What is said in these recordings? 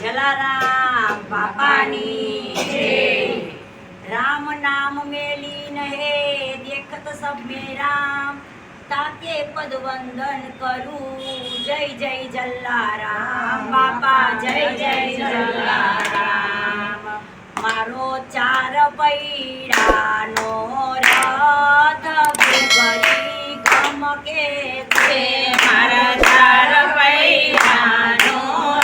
જલારામ બાપાની જય। राम नाम मेली नहे देखत सब में राम, ताके पद वंदन करूं जय जय जलाराम बापा जय जय जलाराम। मारो चार पैरानो रथ भूगरी गमके छे, मारा चार पैरानो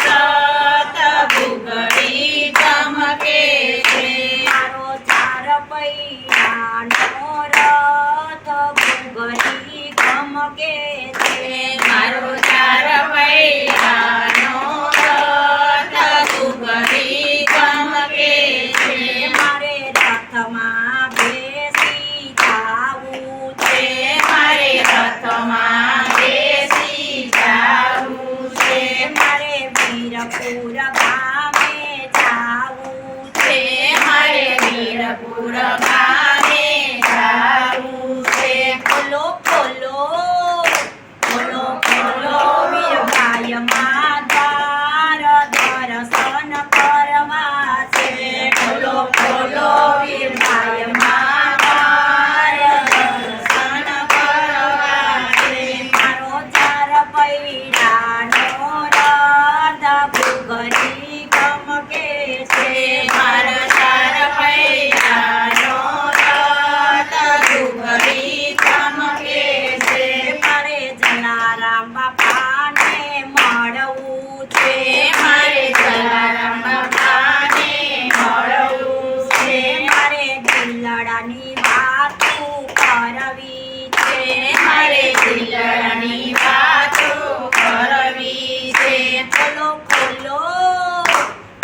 रथ भूगरी गमके छे। मारो चार पैरानो रथ भूगरी गमके छे, मारो चार पैरानो रथ भूगरी गमके छे। मारे रथમાં બેસી જાવું છે, मारे रथમાં બેસી જાવું છે। મારે વીરપુર ગામે જાવું છે, મારે વીરપુર ગામે જાવું છે। ખોલો ખોલો ખોલો ખોલો વીરભાઈમાં દ્વાર દર્શન કરવા છે। ખોલો ખોલો વીરભાઈમાં દ્વાર દર્શન કરવા છે। મારો ચાર પૈડાનો રથ ભૂગરી ગમકે છે, મારા ચાર પૈડાનો રથ ભૂગરી ગમકે છે। મારે જલારામ બાપાને મળવું છે, મારે જલારામ બાપાને મળવું છે। મારે દિલડાની વાતો કરવી છે, મારે દિલડાની વાતો કરવી છે। ખોલો ખોલો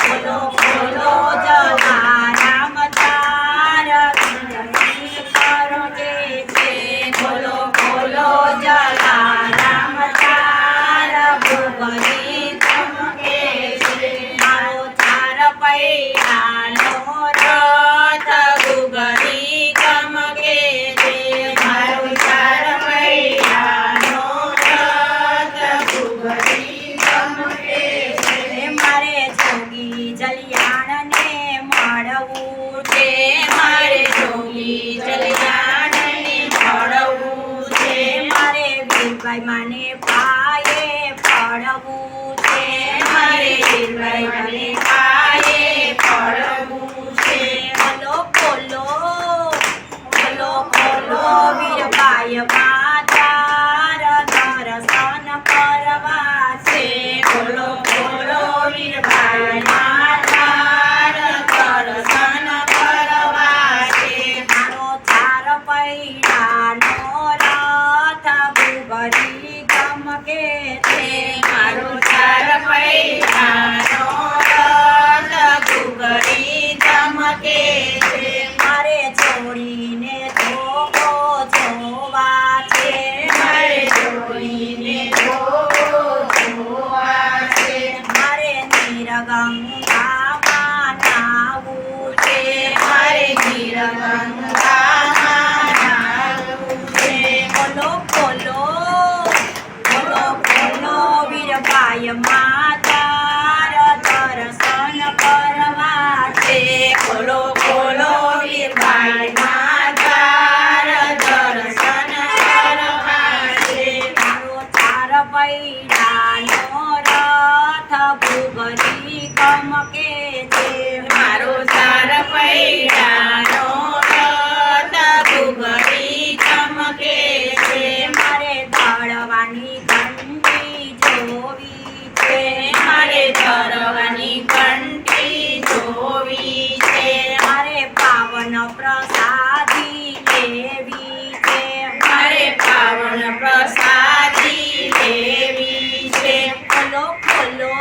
ખોલો ખોલો જલારામ દ્વાર વિનતી કરજે છે। ખોલો ખોલો જલારામ દ્વાર ભૂગરી ગમકે છે। મારો ચાર પૈડાનો રથ ભૂગરી ગમકે છે। મારો ચાર પૈડાનો રથ ભૂગરી ગમકે છે। મારે જોગી જલિયાણને મળવું છે, મારે જોગી જલિયાણને મળવું છે। મારે વીરભાઈ માને પાયે પડવું છે, મારે વીરભાઈ મને પાયે પડવું છે। ખોલો ખોલો ખોલો ખોલો વીરભાઈમાં દ્વાર દર્શન કરવા છે। ખોલો ખોલો વીરભાઈમાં દ્વાર દર્શન કરવા છે। મારો ચાર પૈડાનો રથ ભૂગરી ગમકે છે, મારો ચાર પૈડાનો રથ ભૂગરી ગમકે છે। મારે છોડીને ધોકો જોવા છે, મારે જોઈને જોવા છે। મારે નીરગંગામાં નાવું છે, મારે ગીરગંગામાં નાવું છે। ખોલો ખોલો ખોલો ખોલો વીરભાઈમાં દ્વાર દર્શન કરવા છે। ખોલો ખોલો વીરભાઈમાં દ્વાર દર્શન કરવા છે। મારો ચાર પૈડાનો રથ ભૂગરી ગમકે છે, મારો ચાર પૈડાનો રથ ભૂગરી ગમકે છે। મારે દળવાની ઘંટી જોવી છે, મારે ધરવાની ઘંટી જોવી છે। મારે પાવન પ્રસાદી લેવી છે, મારે પાવન પ્રસાદી લેવી છે। ખોલો ખોલો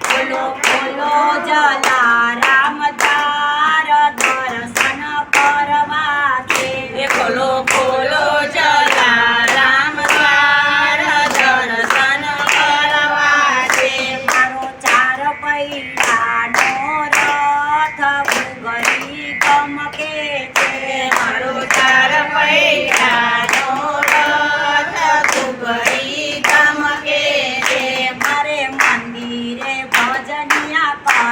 ખોલો ખોલો જલારામ દ્વાર દર્શન કરવા છે। ખોલો ખોલો જલારામ દ્વાર દર્શન કરવા છે। મારો ચાર પૈડાનો રથ ભૂગરી ગમકે છે, મારો ચાર પૈડાનો રથ ભૂગરી ગમકે છે। મારે મંદિરે ભજન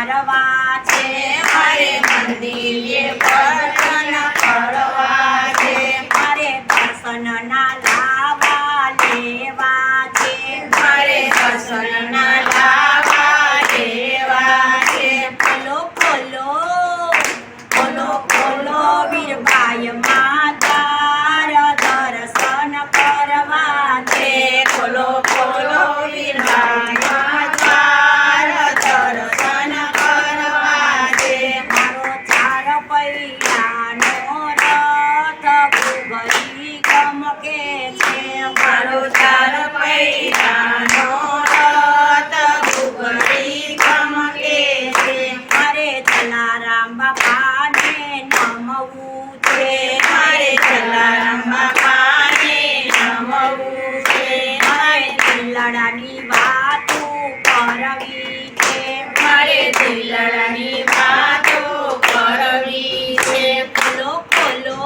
કરવા છે. મારે મંદિરે દર્શન કરવા છે. મારે દર્શનના લાવા લેવા છે. મારે દર્શનના લાવા લેવા છે. ખોલો ખોલો ખોલો ખોલો વીરબાઈ માતાર દર્શન કરવા છે. ખોલો ખોલો વીરબાઈ માતાર દર્શન કરવા છે. મારો ચાર પૈડાનો રથ ઘૂઘરી ગમકે છે. મારો ચાર પૈડાનો રથ ઘૂઘરી ગમકે છે. મારે જલારામ બાપાને નમવું છે. મારે જલારામ બાપાને નમવું છે. મારે દિલડાની વાતો કરવી છે. મારે દિલડાની વાતો કરવી છે. ખોલો ખોલો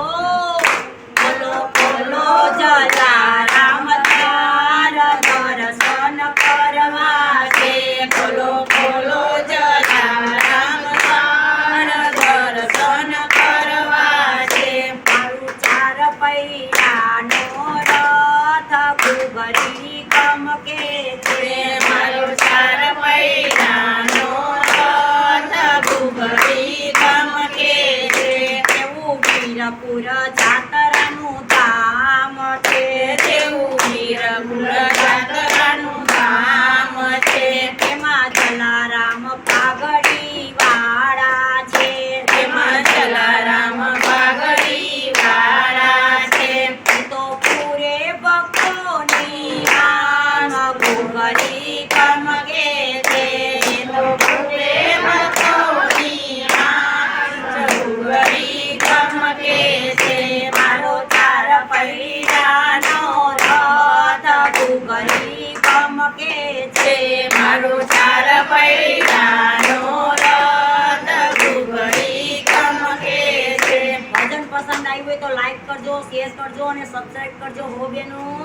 ખોલો ખોલો જલારામ તાર દર્શન કરવા છે. ખોલો ખોલો જલારામ તાર દર્શન કરવા છે. મારું ચાર પૈડાનો રથ ઘૂઘરી ગમકે છે. મારો ચાર પૈડાનો રથ ઘૂઘરી ગમકે છે. એવું વીરપુર જાતરાનું ધામ છે. તેવું વીરપુર જાતરાનું ધામ છે. તેમાં જલારામ પાઘડી વાળા છે. તેમાં જલારામ પાઘડી વાળા છે. તો પૂરે ભક્તોની આમ ઘૂઘરી ગમકે છે. તો પૂરે ભક્તોની આંખ ઘૂઘરી ગમકે છે. મારો ચાર પૈડાનો રથ ઘૂઘરી ગમકે છે. મારો ચાર પૈડાનો રથ ઘૂઘરી ગમકે છે. ભજન પસંદ આવ્યું હોય તો લાઈક કરજો, શેર કરજો અને સબસ્ક્રાઇબ કરજો હો બેનો.